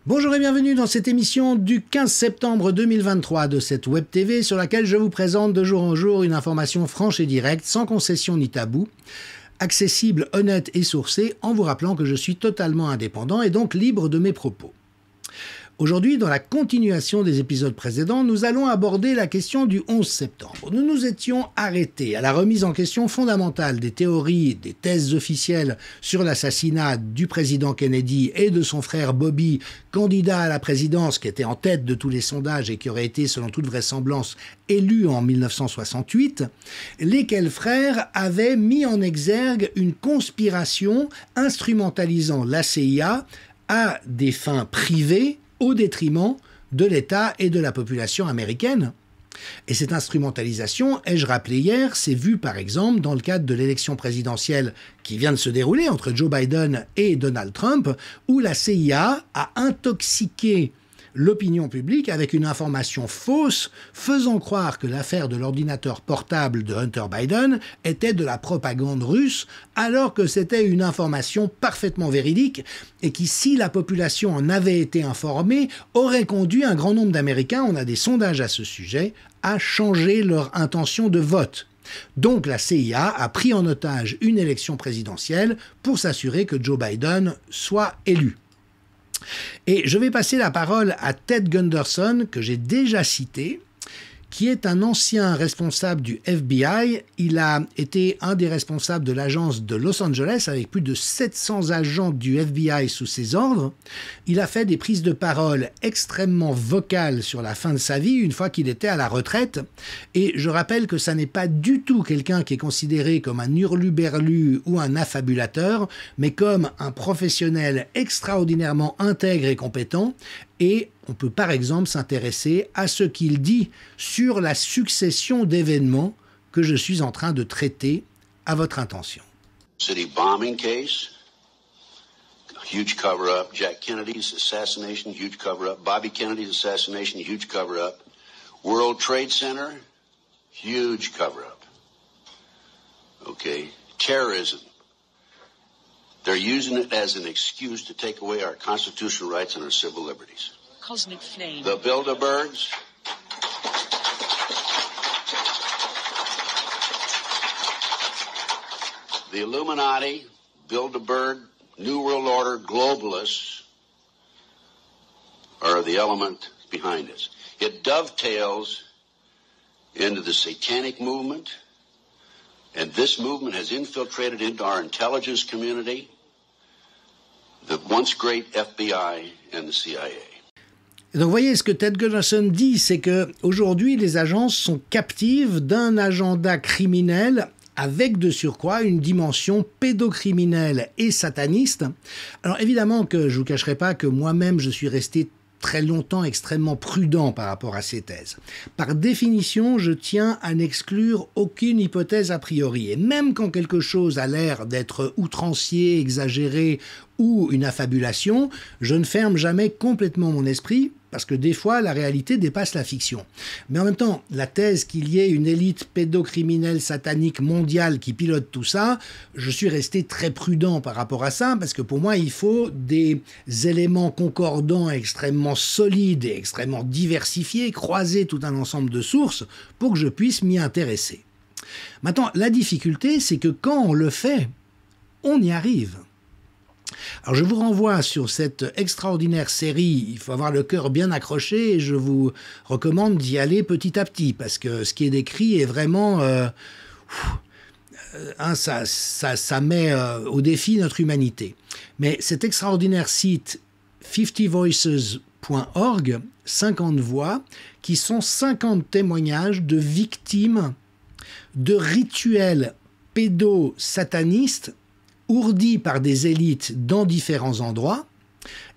Bonjour et bienvenue dans cette émission du 15 septembre 2023 de cette Web TV sur laquelle je vous présente de jour en jour une information franche et directe, sans concession ni tabou, accessible, honnête et sourcée, en vous rappelant que je suis totalement indépendant et donc libre de mes propos. Aujourd'hui, dans la continuation des épisodes précédents, nous allons aborder la question du 11 septembre. Nous nous étions arrêtés à la remise en question fondamentale des théories, des thèses officielles sur l'assassinat du président Kennedy et de son frère Bobby, candidat à la présidence qui était en tête de tous les sondages et qui aurait été, selon toute vraisemblance, élu en 1968, lesquels frères avaient mis en exergue une conspiration instrumentalisant la CIA à des fins privées au détriment de l'État et de la population américaine. Et cette instrumentalisation, ai-je rappelé hier, s'est vue par exemple dans le cadre de l'élection présidentielle qui vient de se dérouler entre Joe Biden et Donald Trump, où la CIA a intoxiqué l'opinion publique avec une information fausse faisant croire que l'affaire de l'ordinateur portable de Hunter Biden était de la propagande russe, alors que c'était une information parfaitement véridique et qui, si la population en avait été informée, aurait conduit un grand nombre d'Américains, on a des sondages à ce sujet, à changer leur intention de vote. Donc la CIA a pris en otage une élection présidentielle pour s'assurer que Joe Biden soit élu. Et je vais passer la parole à Ted Gunderson, que j'ai déjà cité, qui est un ancien responsable du FBI. Il a été un des responsables de l'agence de Los Angeles, avec plus de 700 agents du FBI sous ses ordres. Il a fait des prises de parole extrêmement vocales sur la fin de sa vie, une fois qu'il était à la retraite. Et je rappelle que ça n'est pas du tout quelqu'un qui est considéré comme un hurluberlu ou un affabulateur, mais comme un professionnel extraordinairement intègre et compétent. Et on peut par exemple s'intéresser à ce qu'il dit sur la succession d'événements que je suis en train de traiter à votre intention. City bombing case, huge cover-up. Jack Kennedy's assassination, huge cover-up. Bobby Kennedy's assassination, huge cover-up. World Trade Center, huge cover-up. Okay, terrorism. They're using it as an excuse to take away our constitutional rights and our civil liberties. Cosmic flame. The Bilderbergs. The Illuminati, Bilderberg, New World Order, globalists are the element behind this. It dovetails into the satanic movement, and this movement has infiltrated into our intelligence community, the once great FBI and the CIA. Donc vous voyez, ce que Ted Gunderson dit, c'est que aujourd'hui les agences sont captives d'un agenda criminel avec de surcroît une dimension pédocriminelle et sataniste. Alors évidemment que je ne vous cacherai pas que moi-même je suis resté très longtemps extrêmement prudent par rapport à ces thèses. Par définition, je tiens à n'exclure aucune hypothèse a priori. Et même quand quelque chose a l'air d'être outrancier, exagéré ou une affabulation, je ne ferme jamais complètement mon esprit parce que des fois, la réalité dépasse la fiction. Mais en même temps, la thèse qu'il y ait une élite pédocriminelle satanique mondiale qui pilote tout ça, je suis resté très prudent par rapport à ça, parce que pour moi, il faut des éléments concordants extrêmement solides et extrêmement diversifiés, croiser tout un ensemble de sources pour que je puisse m'y intéresser. Maintenant, la difficulté, c'est que quand on le fait, on y arrive. Alors je vous renvoie sur cette extraordinaire série, il faut avoir le cœur bien accroché et je vous recommande d'y aller petit à petit parce que ce qui est décrit est vraiment... ça met au défi notre humanité. Mais cet extraordinaire site 50voices.org, 50 voix, qui sont 50 témoignages de victimes de rituels pédosatanistes ourdis par des élites dans différents endroits.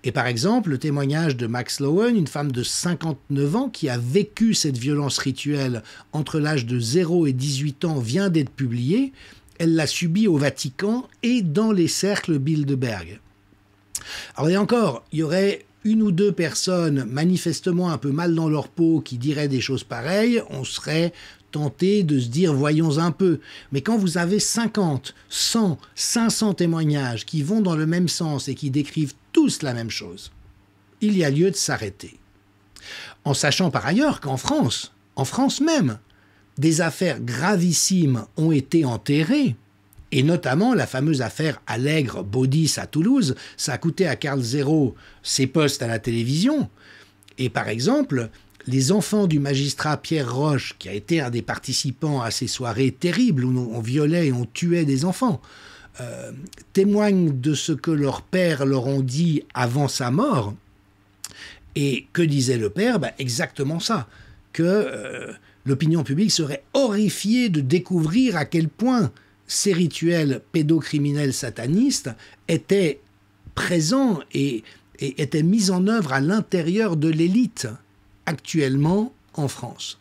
Et par exemple, le témoignage de Max Lowen, une femme de 59 ans qui a vécu cette violence rituelle entre l'âge de 0 et 18 ans, vient d'être publié. Elle l'a subi au Vatican et dans les cercles Bilderberg. Alors et encore, il y aurait une ou deux personnes manifestement un peu mal dans leur peau qui diraient des choses pareilles, on serait tenté de se dire voyons un peu. Mais quand vous avez 50, 100, 500 témoignages qui vont dans le même sens et qui décrivent tous la même chose, il y a lieu de s'arrêter. En sachant par ailleurs qu'en France même, des affaires gravissimes ont été enterrées, et notamment la fameuse affaire Allègre-Baudis à Toulouse. Ça a coûté à Carl Zéro ses postes à la télévision. Et par exemple, les enfants du magistrat Pierre Roche, qui a été un des participants à ces soirées terribles où on violait et on tuait des enfants, témoignent de ce que leurs pères leur ont dit avant sa mort. Et que disait le père? Exactement ça, que l'opinion publique serait horrifiée de découvrir à quel point ces rituels pédocriminels satanistes étaient présents et étaient mis en œuvre à l'intérieur de l'élite actuellement en France.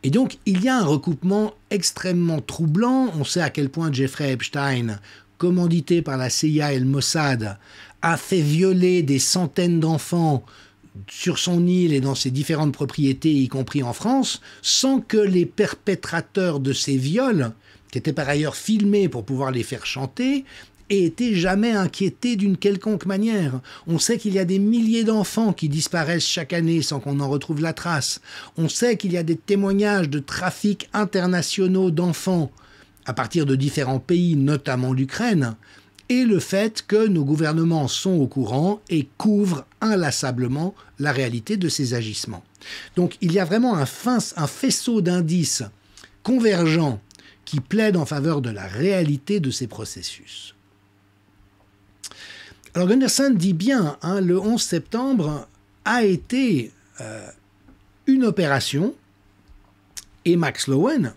Et donc, il y a un recoupement extrêmement troublant. On sait à quel point Jeffrey Epstein, commandité par la CIA et le Mossad, a fait violer des centaines d'enfants sur son île et dans ses différentes propriétés, y compris en France, sans que les perpétrateurs de ces viols, qui étaient par ailleurs filmés pour pouvoir les faire chanter, aient été jamais inquiétés d'une quelconque manière. On sait qu'il y a des milliers d'enfants qui disparaissent chaque année sans qu'on en retrouve la trace. On sait qu'il y a des témoignages de trafics internationaux d'enfants à partir de différents pays, notamment l'Ukraine, et le fait que nos gouvernements sont au courant et couvrent inlassablement la réalité de ces agissements. Donc il y a vraiment un faisceau d'indices convergents qui plaident en faveur de la réalité de ces processus. Alors Gunderson dit bien, le 11 septembre a été une opération, et Max Lowen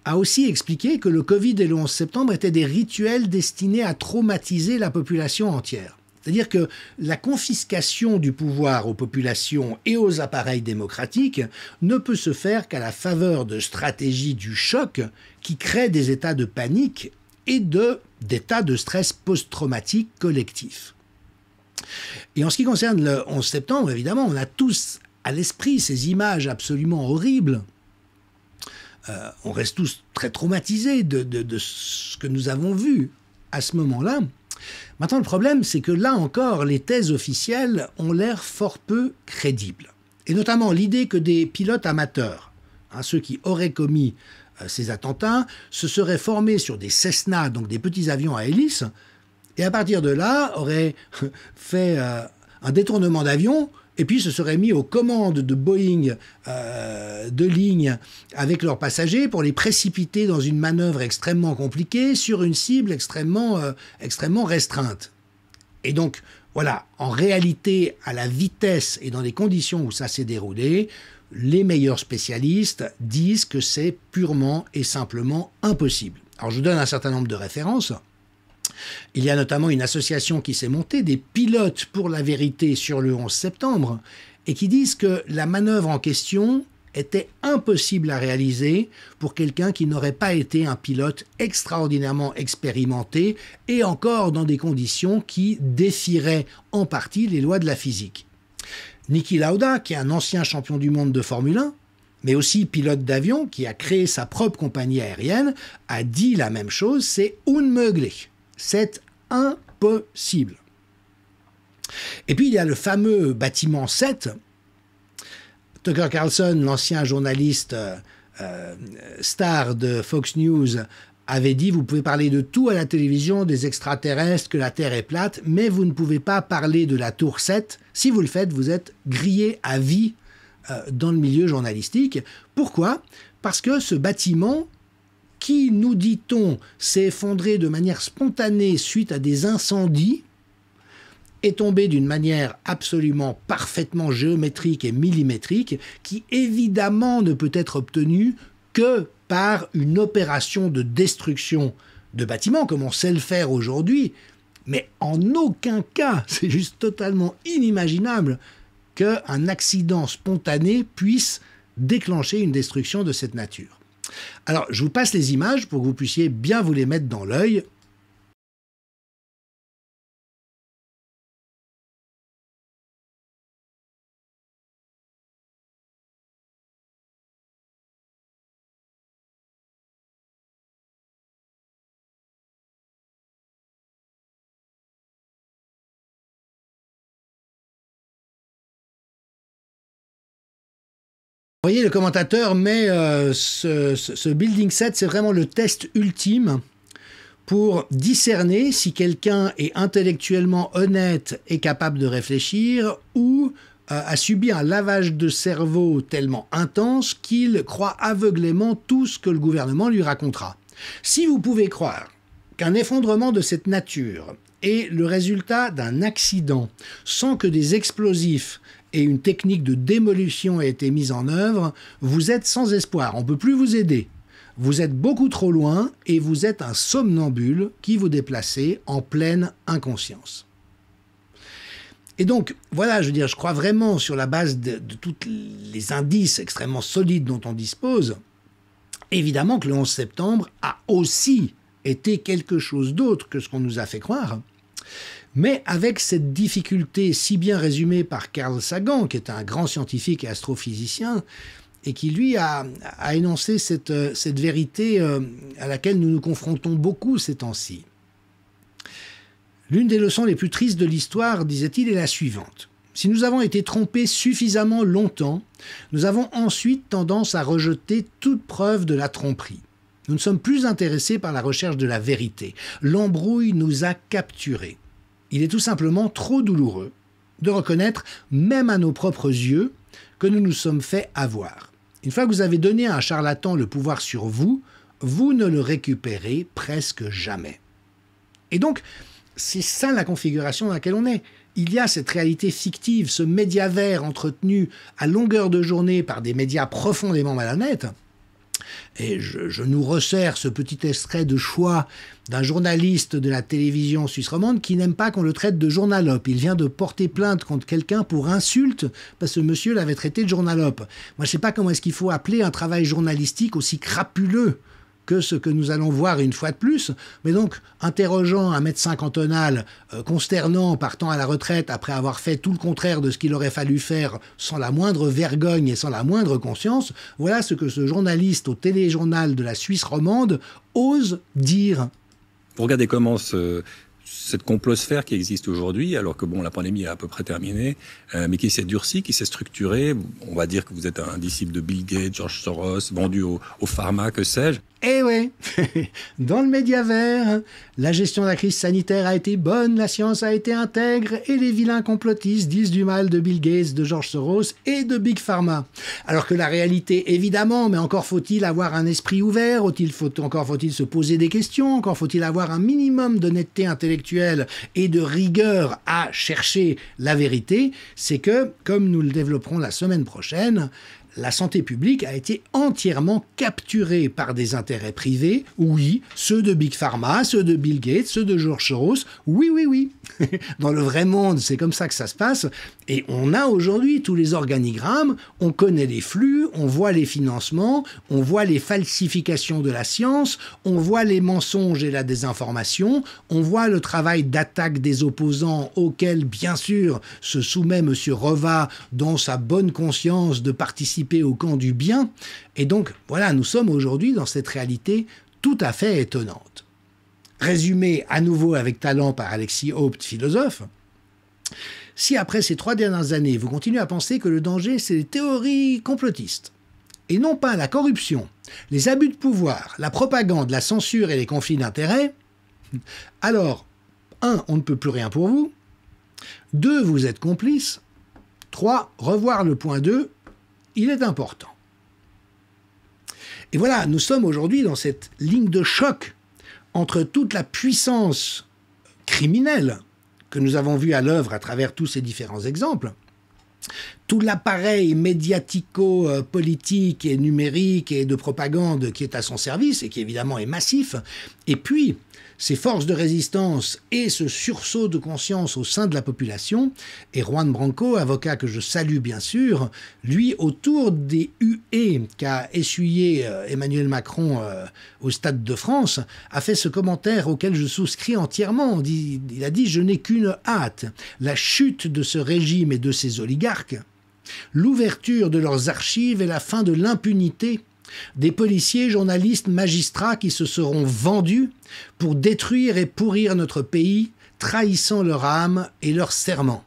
a aussi expliqué que le Covid et le 11 septembre étaient des rituels destinés à traumatiser la population entière. C'est-à-dire que la confiscation du pouvoir aux populations et aux appareils démocratiques ne peut se faire qu'à la faveur de stratégies du choc qui créent des états de panique et d'états de stress post-traumatique collectif. Et en ce qui concerne le 11 septembre, évidemment, on a tous à l'esprit ces images absolument horribles. On reste tous très traumatisés de ce que nous avons vu à ce moment-là. Maintenant, le problème, c'est que là encore, les thèses officielles ont l'air fort peu crédibles. Et notamment l'idée que des pilotes amateurs, ceux qui auraient commis ces attentats, se seraient formés sur des Cessna, donc des petits avions à hélice, et à partir de là, auraient fait un détournement d'avion, et puis se seraient mis aux commandes de Boeing de ligne avec leurs passagers pour les précipiter dans une manœuvre extrêmement compliquée sur une cible extrêmement restreinte. Et donc, voilà, en réalité, à la vitesse et dans les conditions où ça s'est déroulé, les meilleurs spécialistes disent que c'est purement et simplement impossible. Alors, je vous donne un certain nombre de références. Il y a notamment une association qui s'est montée, des pilotes pour la vérité sur le 11 septembre, et qui disent que la manœuvre en question était impossible à réaliser pour quelqu'un qui n'aurait pas été un pilote extraordinairement expérimenté et encore dans des conditions qui défieraient en partie les lois de la physique. Niki Lauda, qui est un ancien champion du monde de Formule 1, mais aussi pilote d'avion, qui a créé sa propre compagnie aérienne, a dit la même chose, c'est unmöglich. C'est impossible. Et puis il y a le fameux bâtiment 7. Tucker Carlson, l'ancien journaliste star de Fox News, avait dit « Vous pouvez parler de tout à la télévision, des extraterrestres, que la Terre est plate, mais vous ne pouvez pas parler de la tour 7. Si vous le faites, vous êtes grillé à vie dans le milieu journalistique. » Pourquoi? Parce que ce bâtiment, qui, nous dit-on, s'est effondré de manière spontanée suite à des incendies, est tombé d'une manière absolument parfaitement géométrique et millimétrique, qui évidemment ne peut être obtenue que par une opération de destruction de bâtiments, comme on sait le faire aujourd'hui, mais en aucun cas, c'est juste totalement inimaginable qu'un accident spontané puisse déclencher une destruction de cette nature. Alors, je vous passe les images pour que vous puissiez bien vous les mettre dans l'œil. Vous voyez, le commentateur met ce building set, c'est vraiment le test ultime pour discerner si quelqu'un est intellectuellement honnête et capable de réfléchir ou a subi un lavage de cerveau tellement intense qu'il croit aveuglément tout ce que le gouvernement lui racontera. Si vous pouvez croire qu'un effondrement de cette nature est le résultat d'un accident sans que des explosifs et une technique de démolition ait été mise en œuvre, vous êtes sans espoir, on ne peut plus vous aider. Vous êtes beaucoup trop loin et vous êtes un somnambule qui vous déplacez en pleine inconscience. Et donc, voilà, je veux dire, je crois vraiment sur la base de tous les indices extrêmement solides dont on dispose, évidemment que le 11 septembre a aussi été quelque chose d'autre que ce qu'on nous a fait croire, mais avec cette difficulté si bien résumée par Carl Sagan, qui est un grand scientifique et astrophysicien, et qui, lui, a énoncé cette vérité à laquelle nous nous confrontons beaucoup ces temps-ci. L'une des leçons les plus tristes de l'histoire, disait-il, est la suivante. Si nous avons été trompés suffisamment longtemps, nous avons ensuite tendance à rejeter toute preuve de la tromperie. Nous ne sommes plus intéressés par la recherche de la vérité. L'embrouille nous a capturés. Il est tout simplement trop douloureux de reconnaître, même à nos propres yeux, que nous nous sommes fait avoir. Une fois que vous avez donné à un charlatan le pouvoir sur vous, vous ne le récupérez presque jamais. Et donc, c'est ça la configuration dans laquelle on est. Il y a cette réalité fictive, ce médiavers entretenu à longueur de journée par des médias profondément malhonnêtes. Et je nous resserre ce petit extrait de choix d'un journaliste de la télévision suisse romande qui n'aime pas qu'on le traite de journalope. Il vient de porter plainte contre quelqu'un pour insulte parce que monsieur l'avait traité de journalope. Moi, je ne sais pas comment est-ce qu'il faut appeler un travail journalistique aussi crapuleux que ce que nous allons voir une fois de plus, mais donc interrogeant un médecin cantonal consternant, partant à la retraite après avoir fait tout le contraire de ce qu'il aurait fallu faire sans la moindre vergogne et sans la moindre conscience, voilà ce que ce journaliste au téléjournal de la Suisse romande ose dire. Vous regardez comment cette complosphère qui existe aujourd'hui, alors que bon, la pandémie est à peu près terminée, mais qui s'est durcie, qui s'est structurée. On va dire que vous êtes un disciple de Bill Gates, George Soros, vendu au pharma, que sais-je. Eh oui, dans le médiavers, la gestion de la crise sanitaire a été bonne, la science a été intègre, et les vilains complotistes disent du mal de Bill Gates, de George Soros et de Big Pharma. Alors que la réalité, évidemment, mais encore faut-il avoir un esprit ouvert, encore faut-il se poser des questions, encore faut-il avoir un minimum d'honnêteté intellectuelle et de rigueur à chercher la vérité, c'est que, comme nous le développerons la semaine prochaine, la santé publique a été entièrement capturée par des intérêts privés, oui, ceux de Big Pharma, ceux de Bill Gates, ceux de George Soros, oui, oui, oui. Dans le vrai monde, c'est comme ça que ça se passe. Et on a aujourd'hui tous les organigrammes, on connaît les flux, on voit les financements, on voit les falsifications de la science, on voit les mensonges et la désinformation, on voit le travail d'attaque des opposants auquel, bien sûr, se soumet M. Reva dans sa bonne conscience de participer au camp du bien. Et donc, voilà, nous sommes aujourd'hui dans cette réalité tout à fait étonnante. Résumé à nouveau avec talent par Alexis Haupt, philosophe, si après ces 3 dernières années, vous continuez à penser que le danger, c'est les théories complotistes, et non pas la corruption, les abus de pouvoir, la propagande, la censure et les conflits d'intérêts, alors, 1, on ne peut plus rien pour vous, 2, vous êtes complice, 3, revoir le point 2, il est important. Et voilà, nous sommes aujourd'hui dans cette ligne de choc entre toute la puissance criminelle que nous avons vue à l'œuvre à travers tous ces différents exemples, tout l'appareil médiatico-politique et numérique et de propagande qui est à son service et qui évidemment est massif, et puis ces forces de résistance et ce sursaut de conscience au sein de la population, et Juan Branco, avocat que je salue bien sûr, lui, autour des huées qu'a essuyé Emmanuel Macron au Stade de France, a fait ce commentaire auquel je souscris entièrement. Il a dit « Je n'ai qu'une hâte, la chute de ce régime et de ses oligarques, l'ouverture de leurs archives et la fin de l'impunité des policiers, journalistes, magistrats qui se seront vendus pour détruire et pourrir notre pays, trahissant leur âme et leur serment.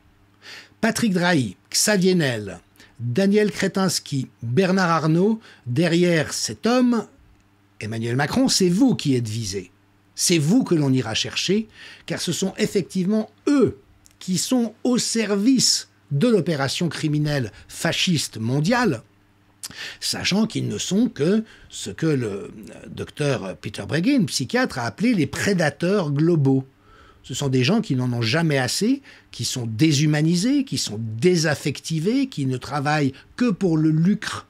Patrick Drahi, Xavier Niel, Daniel Kretinsky, Bernard Arnault, derrière cet homme, Emmanuel Macron, c'est vous qui êtes visés. C'est vous que l'on ira chercher, car ce sont effectivement eux qui sont au service de l'opération criminelle fasciste mondiale, sachant qu'ils ne sont que ce que le docteur Peter Breggin, psychiatre, a appelé les prédateurs globaux. Ce sont des gens qui n'en ont jamais assez, qui sont déshumanisés, qui sont désaffectivés, qui ne travaillent que pour le lucre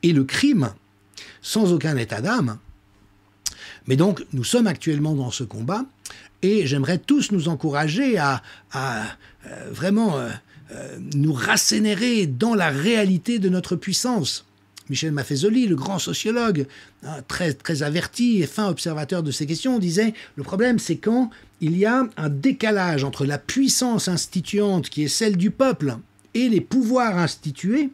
et le crime, sans aucun état d'âme. Mais donc, nous sommes actuellement dans ce combat, et j'aimerais tous nous encourager à vraiment nous rassénérer dans la réalité de notre puissance. Michel Maffezoli, le grand sociologue, très, très averti et fin observateur de ces questions, disait « Le problème, c'est quand il y a un décalage entre la puissance instituante qui est celle du peuple et les pouvoirs institués,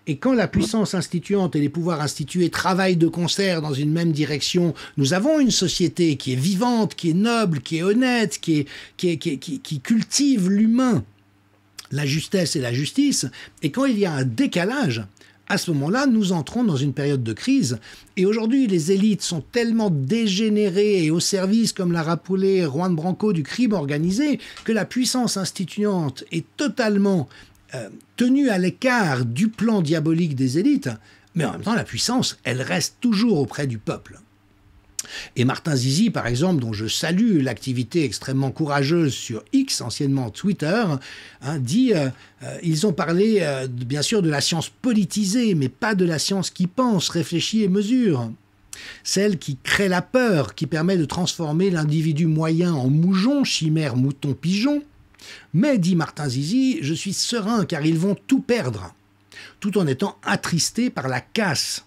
et quand la puissance instituante et les pouvoirs institués travaillent de concert dans une même direction, nous avons une société qui est vivante, qui est noble, qui est honnête, qui cultive l'humain, la justesse et la justice. Et quand il y a un décalage, à ce moment-là, nous entrons dans une période de crise. Et aujourd'hui, les élites sont tellement dégénérées et au service, comme l'a rappelé Juan Branco, du crime organisé, que la puissance instituante est totalement tenue à l'écart du plan diabolique des élites. Mais en même temps, la puissance, elle reste toujours auprès du peuple. Et Martin Zizi, par exemple, dont je salue l'activité extrêmement courageuse sur X, anciennement Twitter, dit ils ont parlé bien sûr de la science politisée, mais pas de la science qui pense, réfléchit et mesure. Celle qui crée la peur, qui permet de transformer l'individu moyen en moujon, chimère, mouton, pigeon. Mais, dit Martin Zizi, je suis serein car ils vont tout perdre, tout en étant attristés par la casse.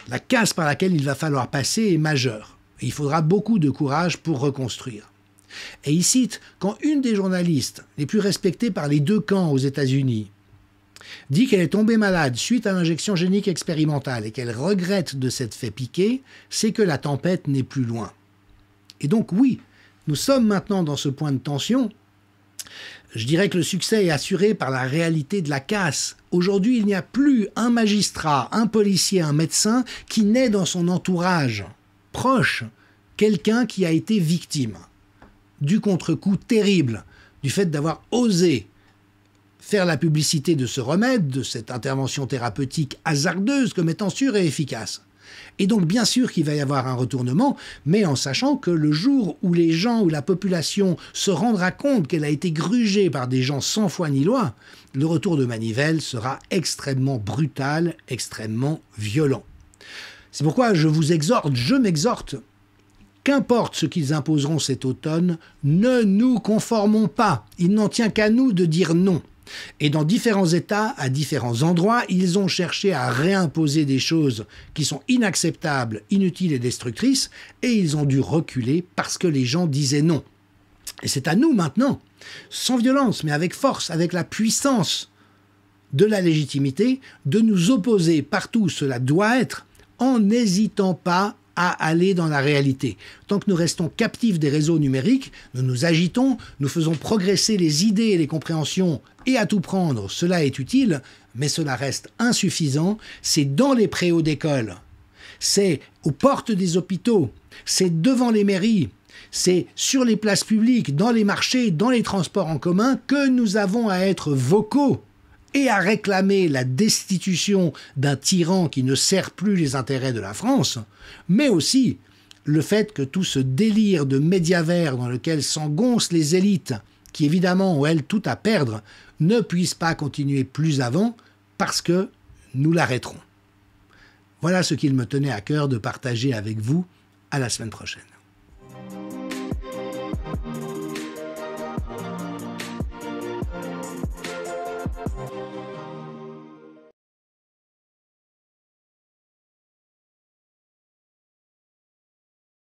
La casse par laquelle il va falloir passer est majeure. Et il faudra beaucoup de courage pour reconstruire. Et il cite, quand une des journalistes les plus respectées par les deux camps aux États-Unis dit qu'elle est tombée malade suite à l'injection génique expérimentale et qu'elle regrette de s'être fait piquer, c'est que la tempête n'est plus loin. Et donc oui, nous sommes maintenant dans ce point de tension. Je dirais que le succès est assuré par la réalité de la casse. Aujourd'hui, il n'y a plus un magistrat, un policier, un médecin qui n'ait dans son entourage proche quelqu'un qui a été victime du contre-coup terrible, du fait d'avoir osé faire la publicité de ce remède, de cette intervention thérapeutique hasardeuse comme étant sûre et efficace. Et donc, bien sûr qu'il va y avoir un retournement, mais en sachant que le jour où les gens, où la population se rendra compte qu'elle a été grugée par des gens sans foi ni loi, le retour de manivelle sera extrêmement brutal, extrêmement violent. C'est pourquoi je vous exhorte, je m'exhorte, qu'importe ce qu'ils imposeront cet automne, ne nous conformons pas. Il n'en tient qu'à nous de dire non. Et dans différents États, à différents endroits, ils ont cherché à réimposer des choses qui sont inacceptables, inutiles et destructrices, et ils ont dû reculer parce que les gens disaient non. Et c'est à nous maintenant, sans violence, mais avec force, avec la puissance de la légitimité, de nous opposer partout où cela doit être, en n'hésitant pas à aller dans la réalité. Tant que nous restons captifs des réseaux numériques, nous nous agitons, nous faisons progresser les idées et les compréhensions, et à tout prendre, cela est utile, mais cela reste insuffisant. C'est dans les préaux d'école, c'est aux portes des hôpitaux, c'est devant les mairies, c'est sur les places publiques, dans les marchés, dans les transports en commun, que nous avons à être vocaux et à réclamer la destitution d'un tyran qui ne sert plus les intérêts de la France, mais aussi le fait que tout ce délire de médiavers dans lequel s'engoncent les élites, qui évidemment ont elles tout à perdre, ne puisse pas continuer plus avant parce que nous l'arrêterons. Voilà ce qu'il me tenait à cœur de partager avec vous. À la semaine prochaine.